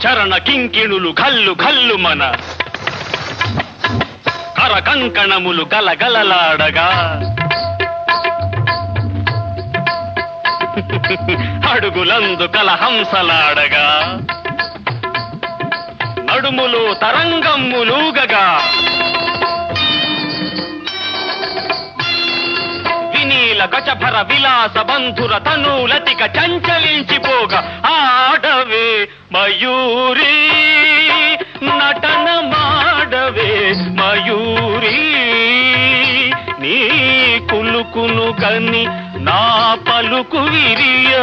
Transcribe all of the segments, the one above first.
చరణ కింకిణులు ఘల్లు ఘల్లు మన కర కంకణములు గలగలలాడగా అడుగులందు కలహంసలాడగా నడుములు తరంగమ్ములూగగా వినీల గజభర విలాస బంధుర తనూలతిక చంచలించిపోగా ఆడవే మయూరి నటన మాడవే మయూరి నీ కులుకును గని నా పలుకు విరియ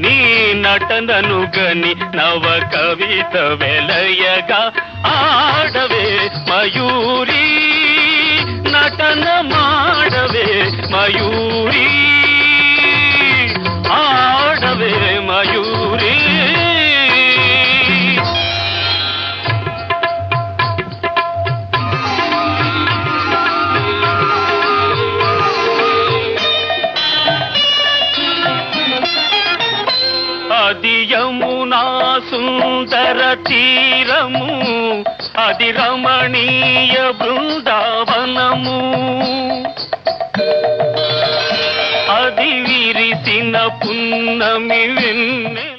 నీ నటనను గని నవ కవిత వెలయగా ఆడవే మయూరి నటన మాడవే మయూరి ఆడవే మయూరి అది యమునా సుందర తీరము అది రమణీయ బృందావనము అది విరిసిన పున్నమి వెన్నె